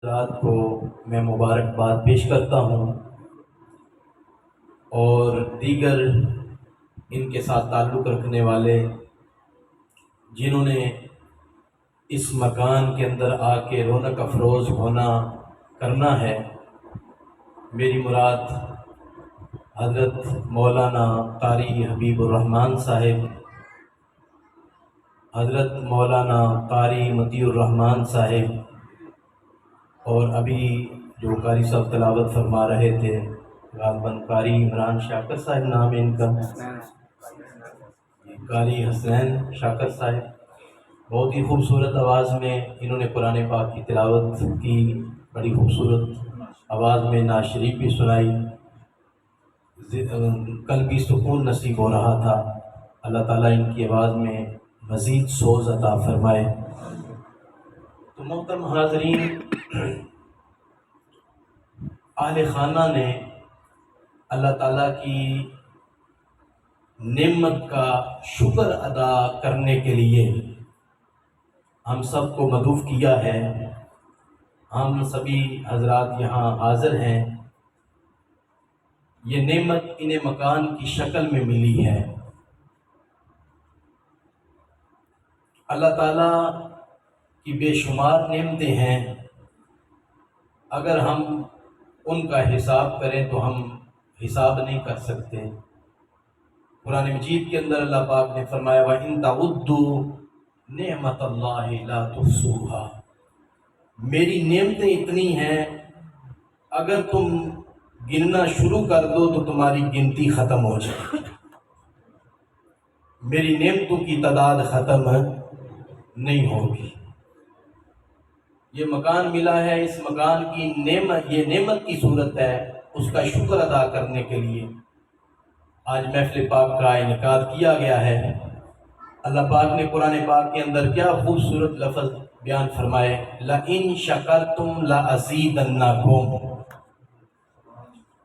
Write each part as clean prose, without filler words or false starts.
رات کو میں مبارکباد پیش کرتا ہوں اور دیگر ان کے ساتھ تعلق رکھنے والے جنہوں نے اس مکان کے اندر آ کے رونق افروز ہونا کرنا ہے۔ میری مراد حضرت مولانا قاری حبیب الرحمن صاحب، حضرت مولانا قاری مطیع الرحمن صاحب، اور ابھی جو قاری صاحب تلاوت فرما رہے تھے غالباً قاری عمران شاکر صاحب نام ہے ان کا، قاری حسین شاکر صاحب، بہت ہی خوبصورت آواز میں انہوں نے قرآن پاک کی تلاوت کی، بڑی خوبصورت آواز میں نعت شریف بھی سنائی، قلبی سکون نصیب ہو رہا تھا۔ اللہ تعالیٰ ان کی آواز میں مزید سوز عطا فرمائے۔ تو محترم حاضرین، اہل خانہ نے اللہ تعالیٰ کی نعمت کا شکر ادا کرنے کے لیے ہم سب کو مدعو کیا ہے۔ ہم سبھی حضرات یہاں حاضر ہیں، یہ نعمت انہیں مکان کی شکل میں ملی ہے۔ اللہ تعالیٰ کی بے شمار نعمتیں ہیں، اگر ہم ان کا حساب کریں تو ہم حساب نہیں کر سکتے۔ قرآن مجید کے اندر اللہ پاک نے فرمایا وَإِن تَعُدُّوا نِعْمَتَ اللَّهِ لَا تُحْصُوهَا، میری نعمتیں اتنی ہیں اگر تم گننا شروع کر دو تو تمہاری گنتی ختم ہو جائے، میری نعمتوں کی تعداد ختم نہیں ہوگی۔ یہ مکان ملا ہے، اس مکان کی نعمت، یہ نعمت کی صورت ہے، اس کا شکر ادا کرنے کے لیے آج محفل پاک کا انعقاد کیا گیا ہے۔ اللہ پاک نے قرآن پاک کے اندر کیا خوبصورت لفظ بیان فرمائے، لَإِن شَكَرْتُمْ لَأَزِيدَنَّكُمْ،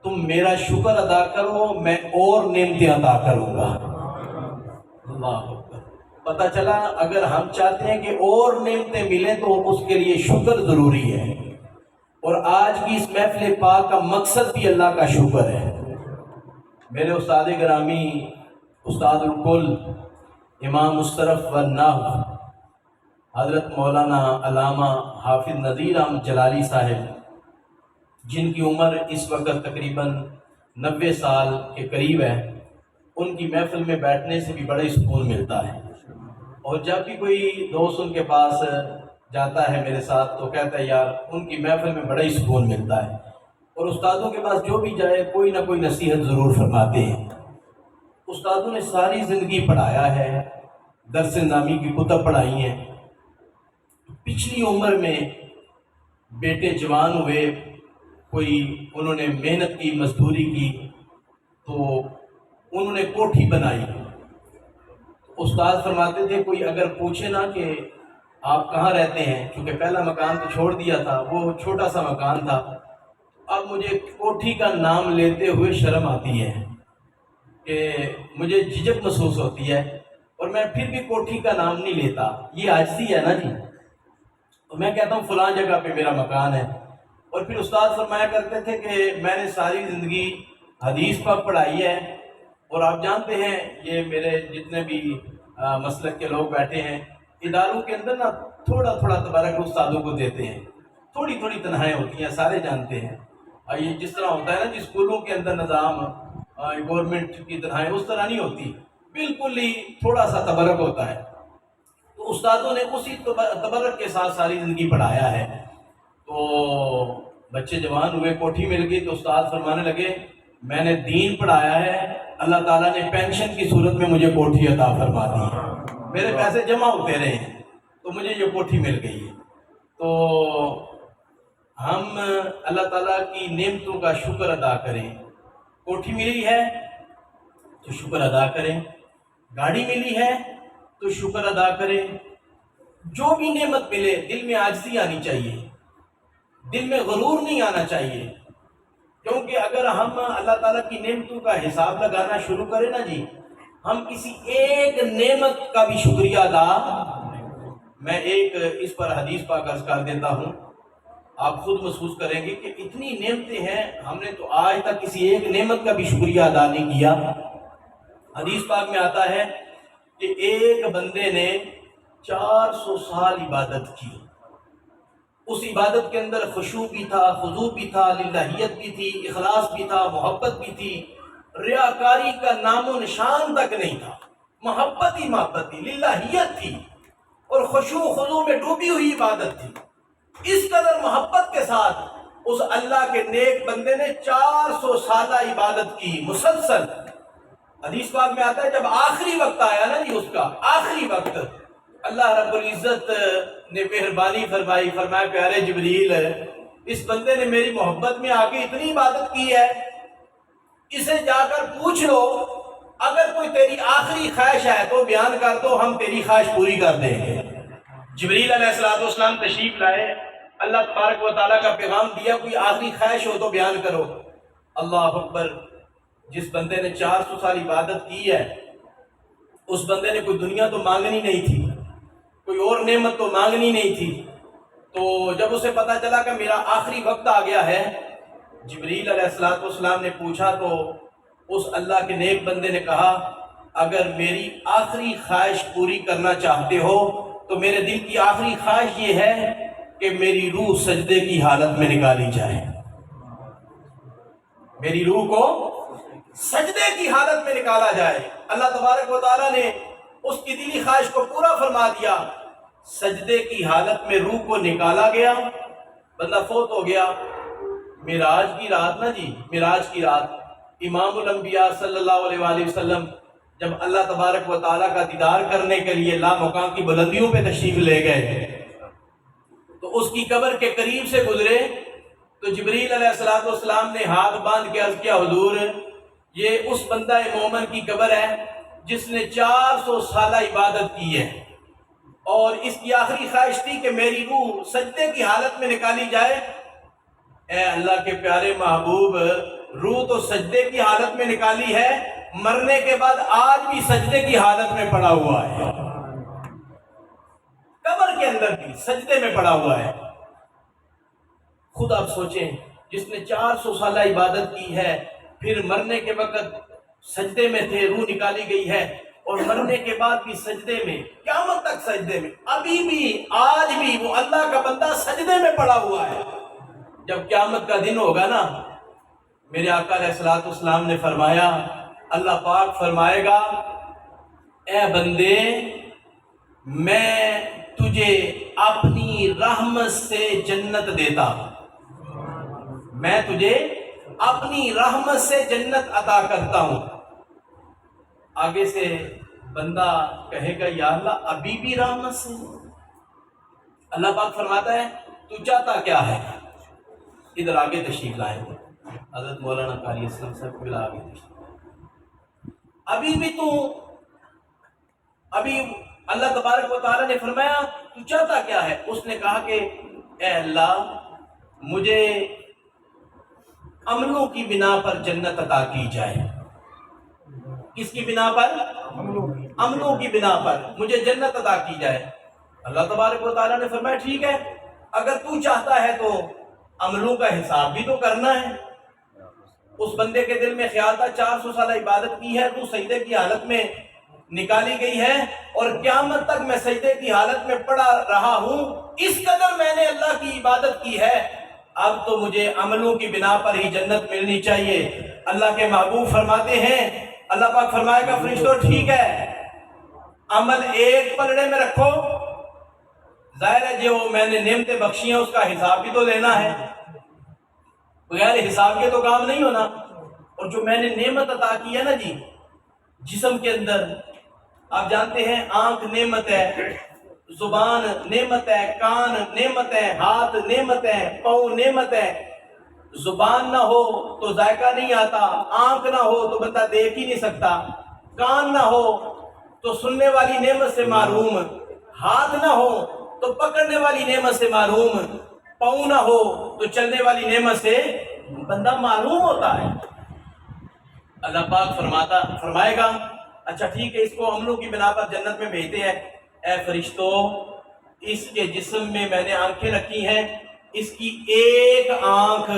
تم میرا شکر ادا کرو میں اور نعمتیں عطا کروں گا۔ اللہ اکبر۔ پتہ چلا اگر ہم چاہتے ہیں کہ اور نعمتیں ملیں تو اس کے لیے شکر ضروری ہے، اور آج کی اس محفل پاک کا مقصد بھی اللہ کا شکر ہے۔ میرے استاد گرامی، استاد الکل، امام مصطرف والنحو حضرت مولانا علامہ حافظ نذیر احمد جلالی صاحب، جن کی عمر اس وقت تقریباً 90 سال کے قریب ہے، ان کی محفل میں بیٹھنے سے بھی بڑا ہی سکون ملتا ہے، اور جب بھی کوئی دوست ان کے پاس جاتا ہے میرے ساتھ تو کہتا ہے یار ان کی محفل میں بڑا ہی سکون ملتا ہے۔ اور استادوں کے پاس جو بھی جائے کوئی نہ کوئی نصیحت ضرور فرماتے ہیں۔ استادوں نے ساری زندگی پڑھایا ہے، درس نامی کی کتب پڑھائی ہیں، پچھلی عمر میں بیٹے جوان ہوئے، کوئی انہوں نے محنت کی، مزدوری کی، تو انہوں نے کوٹھی بنائی۔ استاد فرماتے تھے کوئی اگر پوچھے نا کہ آپ کہاں رہتے ہیں، کیونکہ پہلا مکان تو چھوڑ دیا تھا، وہ چھوٹا سا مکان تھا، اب مجھے کوٹھی کا نام لیتے ہوئے شرم آتی ہے کہ مجھے جھجک محسوس ہوتی ہے، اور میں پھر بھی کوٹھی کا نام نہیں لیتا، یہ عاجزی ہے نا جی۔ تو میں کہتا ہوں فلاں جگہ پہ میرا مکان ہے۔ اور پھر استاد فرمایا کرتے تھے کہ میں نے ساری زندگی حدیث پاک پڑھائی ہے، اور آپ جانتے ہیں یہ میرے جتنے بھی مسلک کے لوگ بیٹھے ہیں، اداروں کے اندر نا تھوڑا تھوڑا تبرک استادوں کو دیتے ہیں، تھوڑی تھوڑی تنخواہیں ہوتی ہیں، سارے جانتے ہیں۔ یہ جس طرح ہوتا ہے نا جس اسکولوں کے اندر نظام گورنمنٹ کی تنخواہیں اس طرح نہیں ہوتی، بالکل ہی تھوڑا سا تبرک ہوتا ہے۔ تو استادوں نے اسی تبرک کے ساتھ ساری زندگی پڑھایا ہے۔ تو بچے جوان ہوئے، کوٹھی مل گئی، تو استاد فرمانے لگے میں نے دین پڑھایا ہے، اللہ تعالیٰ نے پینشن کی صورت میں مجھے کوٹھی عطا فرما دی ہے، میرے پیسے جمع ہوتے رہے ہیں تو مجھے یہ کوٹھی مل گئی ہے۔ تو ہم اللہ تعالیٰ کی نعمتوں کا شکر ادا کریں، کوٹھی ملی ہے تو شکر ادا کریں، گاڑی ملی ہے تو شکر ادا کریں، جو بھی نعمت ملے دل میں عاجزی آنی چاہیے، دل میں غرور نہیں آنا چاہیے، کیونکہ اگر ہم اللہ تعالیٰ کی نعمتوں کا حساب لگانا شروع کریں نا جی، ہم کسی ایک نعمت کا بھی شکریہ ادا، میں ایک اس پر حدیث پاک عرض کر دیتا ہوں، آپ خود محسوس کریں گے کہ اتنی نعمتیں ہیں، ہم نے تو آج تک کسی ایک نعمت کا بھی شکریہ ادا نہیں کیا۔ حدیث پاک میں آتا ہے کہ ایک بندے نے 400 سال عبادت کی، اس عبادت کے اندر خشوع بھی تھا، خضوع بھی تھا، للہیت بھی تھی، اخلاص بھی تھا، محبت بھی تھی، ریاکاری کا نام و نشان تک نہیں تھا، محبت ہی محبت تھی، للہیت تھی اور خشوع و خضوع میں ڈوبی ہوئی عبادت تھی۔ اس قدر محبت کے ساتھ اس اللہ کے نیک بندے نے 400 سالہ عبادت کی مسلسل۔ حدیث پاک میں آتا ہے جب آخری وقت آیا نا جی، اس کا آخری وقت، اللہ رب العزت نے مہربانی فرمائی، فرمایا پیارے جبریل، اس بندے نے میری محبت میں آ کے اتنی عبادت کی ہے، اسے جا کر پوچھ لو اگر کوئی تیری آخری خواہش ہے تو بیان کر دو، ہم تیری خواہش پوری کر دیں گے۔ جبریل علیہ السلام تشریف لائے، اللہ تبارک و تعالیٰ کا پیغام دیا، کوئی آخری خواہش ہو تو بیان کرو۔ اللہ اکبر، جس بندے نے 400 سال عبادت کی ہے، اس بندے نے کوئی دنیا تو مانگنی نہیں تھی، کوئی اور نعمت تو مانگنی نہیں تھی۔ تو جب اسے پتا چلا کہ میرا آخری وقت آ گیا ہے، جبریل علیہ السلام نے پوچھا تو اس اللہ کے نیک بندے نے کہا، اگر میری آخری خواہش پوری کرنا چاہتے ہو تو میرے دل کی آخری خواہش یہ ہے کہ میری روح سجدے کی حالت میں نکالی جائے، میری روح کو سجدے کی حالت میں نکالا جائے۔ اللہ تبارک و تعالیٰ نے اس کی دلی خواہش کو پورا فرما دیا، سجدے کی حالت میں روح کو نکالا گیا، بندہ فوت ہو گیا۔ معراج کی رات نا جی، معراج کی رات امام الانبیاء صلی اللہ علیہ وآلہ وسلم جب اللہ تبارک و تعالیٰ کا دیدار کرنے کے لیے لامقام کی بلندیوں پہ تشریف لے گئے تو اس کی قبر کے قریب سے گزرے تو جبریل علیہ السلام نے ہاتھ باندھ کے عرض کیا، حضور یہ اس بندہ مومن کی قبر ہے جس نے 400 سالہ عبادت کی ہے اور اس کی آخری خواہش تھی کہ میری روح سجدے کی حالت میں نکالی جائے۔ اے اللہ کے پیارے محبوب، روح تو سجدے کی حالت میں نکالی ہے، مرنے کے بعد آج بھی سجدے کی حالت میں پڑا ہوا ہے، قبر کے اندر بھی سجدے میں پڑا ہوا ہے۔ خود آپ سوچیں، جس نے 400 سالہ عبادت کی ہے، پھر مرنے کے وقت سجدے میں تھے، روح نکالی گئی ہے اور مرنے کے بعد بھی سجدے میں، قیامت تک سجدے میں، ابھی بھی آج بھی وہ اللہ کا بندہ سجدے میں پڑا ہوا ہے۔ جب قیامت کا دن ہوگا نا، میرے آقا علیہ السلام نے فرمایا، اللہ پاک فرمائے گا، اے بندے میں تجھے اپنی رحمت سے جنت دیتا ہوں، میں تجھے اپنی رحمت سے جنت عطا کرتا ہوں۔ آگے سے بندہ کہے گا، یا اللہ ابھی بھی رحمت سے؟ اللہ پاک فرماتا ہے، تو چاہتا کیا ہے؟ ادھر آگے تشریف لائے حضرت مولانا قاری اسلم صاحب کو آگے تشریف، ابھی بھی تو، ابھی اللہ تبارک و تعالیٰ نے فرمایا تو چاہتا کیا ہے؟ اس نے کہا کہ اے اللہ مجھے عملوں کی بنا پر جنت عطا کی جائے۔ کس کی بنا پر؟ عملوں کی بنا پر مجھے جنت عطا کی جائے۔ اللہ تبارک و تعالیٰ نے فرمایا ٹھیک ہے، اگر تو چاہتا ہے تو عملوں کا حساب بھی تو کرنا ہے۔ اس بندے کے دل میں خیال تھا 400 سالہ عبادت کی ہے تو سجدے کی حالت میں نکالی گئی ہے اور قیامت تک میں سجدے کی حالت میں پڑا رہا ہوں، اس قدر میں نے اللہ کی عبادت کی ہے، اب تو مجھے عملوں کی بنا پر ہی جنت ملنی چاہیے۔ اللہ کے محبوب فرماتے ہیں، اللہ پاک فرمائے گا فرشتوں ٹھیک ہے، عمل ایک پلڑے میں رکھو، ظاہر ہے جو میں نے نعمتیں بخشی ہیں اس کا حساب بھی تو لینا ہے، بغیر حساب کے تو کام نہیں ہونا۔ اور جو میں نے نعمت عطا کی ہے نا جی جسم کے اندر، آپ جانتے ہیں آنکھ نعمت ہے، زبان نعمت ہے، کان نعمت ہے، ہاتھ نعمت ہے، پاؤں نعمت ہے۔ زبان نہ ہو تو ذائقہ نہیں آتا، آنکھ نہ ہو تو بندہ دیکھ ہی نہیں سکتا، کان نہ ہو تو سننے والی نعمت سے محروم، ہاتھ نہ ہو تو پکڑنے والی نعمت سے محروم، پاؤں نہ ہو تو چلنے والی نعمت سے بندہ محروم ہوتا ہے۔ اللہ پاک فرمائے گا اچھا ٹھیک ہے، اس کو عملوں کی بنا پر جنت میں بھیجتے ہیں۔ اے فرشتوں، اس کے جسم میں نے آنکھیں رکھی ہیں، اس کی ایک آنکھ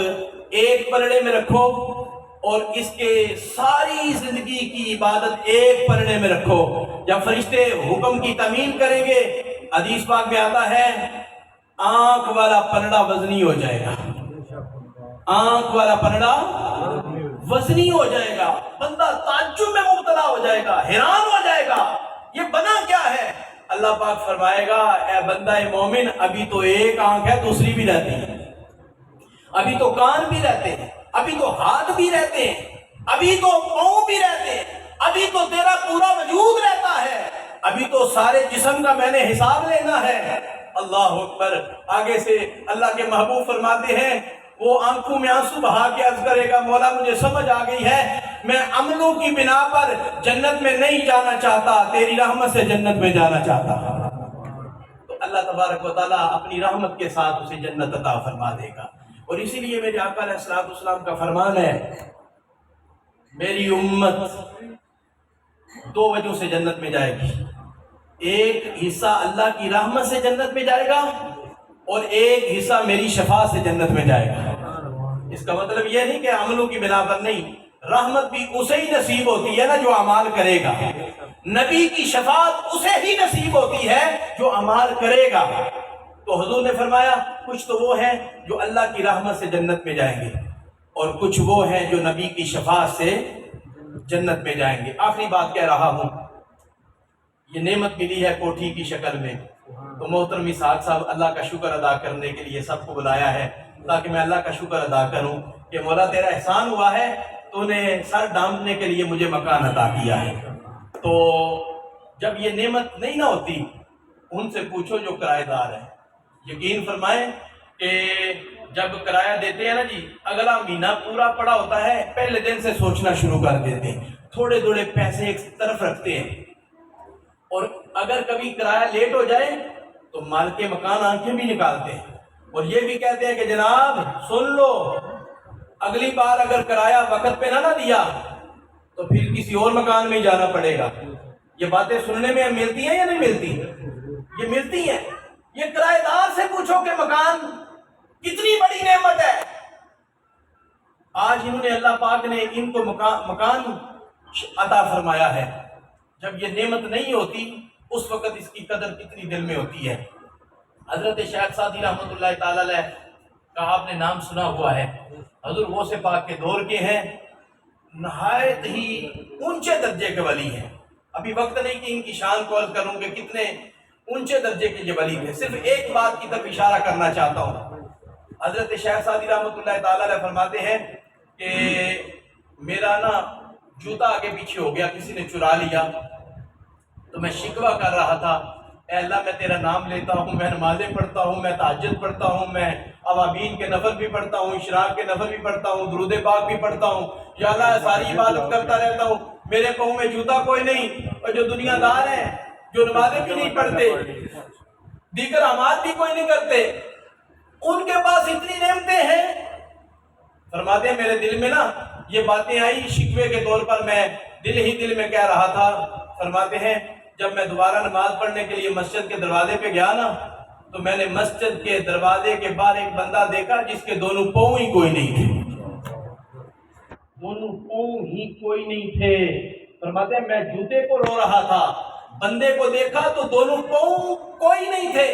ایک پلڑے میں رکھو اور اس کے ساری زندگی کی عبادت ایک پلڑے میں رکھو. جب فرشتے حکم کی تعمیل کریں گے، حدیث پاک میں آتا ہے آنکھ والا پلڑا وزنی ہو جائے گا. آنکھ والا پلڑا وزنی ہو جائے گا. بندہ تعجب میں مبتلا ہو جائے گا، حیران ہو جائے گا یہ بنا کیا ہے. اللہ پاک فرمائے گا اے بندہ مومن، ابھی تو ایک آنکھ ہے، دوسری بھی رہتی ہے. ابھی تو کان بھی رہتے ہیں، ابھی تو ہاتھ بھی رہتے ہیں، ابھی تو پاؤں بھی رہتے ہیں، ابھی تو تیرا پورا وجود رہتا ہے، ابھی تو سارے جسم کا میں نے حساب لینا ہے. اللہ اکبر. آگے سے اللہ کے محبوب فرماتے ہیں وہ آنکھوں میں آنسو بہا کے عرض کرے گا مولا مجھے سمجھ آ گئی ہے، میں عملوں کی بنا پر جنت میں نہیں جانا چاہتا، تیری رحمت سے جنت میں جانا چاہتا. تو اللہ تبارک و تعالیٰ اپنی رحمت کے ساتھ اسے جنت عطا فرما دے گا. اور اسی لیے میرے آقا علیہ الصلوۃ والسلام کا فرمان ہے میری امت دو وجہ سے جنت میں جائے گی. ایک حصہ اللہ کی رحمت سے جنت میں جائے گا اور ایک حصہ میری شفاعت سے جنت میں جائے گا. اس کا مطلب یہ نہیں کہ عملوں کی بنا پر نہیں، رحمت بھی اسے ہی نصیب ہوتی ہے نا جو اعمال کرے گا. نبی کی شفاعت اسے ہی نصیب ہوتی ہے جو اعمال کرے گا. تو حضور نے فرمایا کچھ تو وہ ہیں جو اللہ کی رحمت سے جنت میں جائیں گے اور کچھ وہ ہیں جو نبی کی شفاعت سے جنت میں جائیں گے. آخری بات کہہ رہا ہوں، یہ نعمت ملی ہے کوٹھی کی شکل میں، تو محترم اسحاق صاحب اللہ کا شکر ادا کرنے کے لیے سب کو بلایا ہے تاکہ میں اللہ کا شکر ادا کروں کہ مولا تیرا احسان ہوا ہے، تو نے سر ڈانپنے کے لیے مجھے مکان عطا کیا ہے. تو جب یہ نعمت نہیں نہ ہوتی ان سے پوچھو جو کرایہ دار ہیں. یقین فرمائیں کہ جب کرایہ دیتے ہیں نا جی، اگلا مہینہ پورا پڑا ہوتا ہے، پہلے دن سے سوچنا شروع کر دیتے ہیں، تھوڑے تھوڑے پیسے ایک طرف رکھتے ہیں. اور اگر کبھی کرایہ لیٹ ہو جائے تو مالک مکان آنکھیں بھی نکالتے ہیں اور یہ بھی کہتے ہیں کہ جناب سن لو، اگلی بار اگر کرایہ وقت پہ نہ دیا تو پھر کسی اور مکان میں ہی جانا پڑے گا. یہ باتیں سننے میں ملتی ہیں یا نہیں ملتی؟ یہ ملتی ہیں. یہ کرایہ دار سے پوچھو کہ مکان کتنی بڑی نعمت ہے. آج انہوں نے اللہ پاک نے ان کو مکان عطا فرمایا ہے. جب یہ نعمت نہیں ہوتی اس وقت اس کی قدر کتنی دل میں ہوتی ہے. حضرت شیخ سعدی رحمۃ اللہ تعالی علیہ کا آپ نے نام سنا ہوا ہے. حضور غوث پاک کے دور کے ہیں، نہایت ہی اونچے درجے کے ولی ہیں. ابھی وقت نہیں کہ ان کی شان کو عرض کروں کہ کتنے اونچے درجے کے یہ ولی تھے. صرف ایک بات کی طرف اشارہ کرنا چاہتا ہوں. حضرت شیخ سعدی رحمۃ اللہ تعالی علیہ فرماتے ہیں کہ میرا نا جوتا آگے پیچھے ہو گیا، کسی نے چرا لیا، تو میں شکوہ کر رہا تھا اے اللہ میں تیرا نام لیتا ہوں، میں نمازیں پڑھتا ہوں، میں تہجد پڑھتا ہوں، میں اوابین کے نفل بھی پڑھتا ہوں، اشراق کے نفل بھی پڑھتا ہوں، درود پاک بھی پڑھتا ہوں، یا اللہ ساری عبادت کرتا رہتا ہوں، میرے پاؤں میں جوتا کوئی نہیں. اور جو دنیا دار ہیں جو نمازیں بھی نہیں پڑھتے، دیگر اعمال بھی کوئی نہیں کرتے، ان کے پاس اتنی نعمتیں ہیں. فرماتے ہیں میرے دل میں نا یہ باتیں آئی شکوے کے طور پر، میں دل میں کہہ رہا تھا. فرماتے ہیں جب میں دوبارہ نماز پڑھنے کے لیے مسجد کے دروازے پہ گیا نا تو میں نے مسجد کے دروازے کے باہر ایک بندہ دیکھا جس کے دونوں پاؤں ہی کوئی نہیں تھے. دونوں پاؤں ہی کوئی نہیں تھے. فرماتے ہیں میں جوتے کو رو رہا تھا، بندے کو دیکھا تو دونوں پاؤں کوئی نہیں تھے.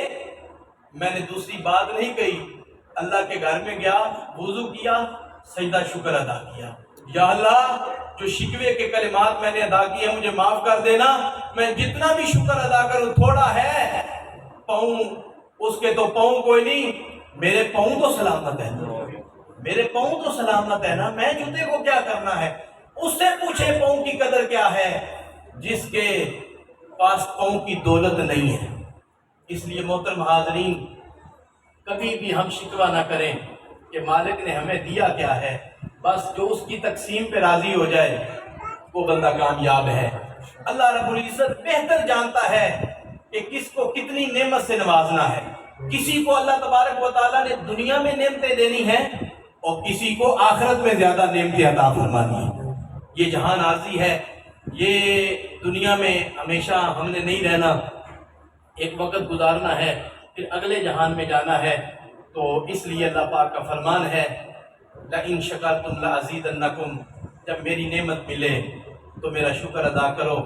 میں نے دوسری بات نہیں کہی، اللہ کے گھر میں گیا، وضو کیا، سجدہ شکر ادا کیا. یا اللہ جو شکوے کے کلمات میں نے ادا کیے مجھے معاف کر دینا، میں جتنا بھی شکر ادا کروں تھوڑا ہے. پاؤں اس کے تو پاؤں کوئی نہیں، میرے پاؤں تو سلامت ہے، میرے پاؤں تو سلامت ہے نا، میں جوتے کو کیا کرنا ہے. اس سے پوچھے پاؤں کی قدر کیا ہے جس کے پاس پاؤں کی دولت نہیں ہے. اس لیے محترم حاضرین کبھی بھی ہم شکوہ نہ کریں کہ مالک نے ہمیں دیا کیا ہے، بس جو اس کی تقسیم پہ راضی ہو جائے وہ بندہ کامیاب ہے. اللہ رب العزت بہتر جانتا ہے کہ کس کو کتنی نعمت سے نوازنا ہے. کسی کو اللہ تبارک و تعالیٰ نے دنیا میں نعمتیں دینی ہیں اور کسی کو آخرت میں زیادہ نعمتیں عطا فرمانی ہیں. یہ جہان عارضی ہے، یہ دنیا میں ہمیشہ ہم نے نہیں رہنا، ایک وقت گزارنا ہے، پھر اگلے جہان میں جانا ہے. تو اس لیے اللہ پاک کا فرمان ہے لَإِن شَكَرْتُمْ لَأَزِيدَنَّكُمْ، جب میری نعمت ملے تو میرا شکر ادا کرو،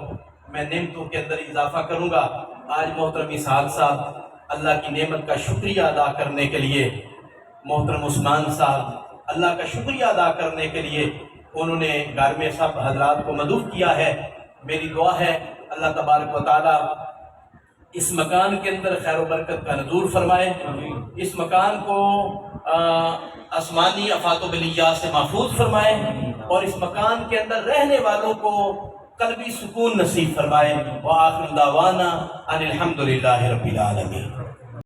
میں نعمتوں کے اندر اضافہ کروں گا۔ آج محترم اسحاق صاحب اللہ کی نعمت کا شکریہ ادا کرنے کے لیے، محترم عثمان صاحب اللہ کا شکریہ ادا کرنے کے لیے انہوں نے گھر میں سب حضرات کو مدعو کیا ہے۔ میری دعا ہے اللہ تبارک و تعالی اس مکان کے اندر خیر و برکت کا نزول فرمائے، اس مکان کو آسمانی آفات و بلیات سے محفوظ فرمائے، اور اس مکان کے اندر رہنے والوں کو قلبی سکون نصیب فرمائے۔ وآخر دعوانا ان الحمد للہ رب العالمین۔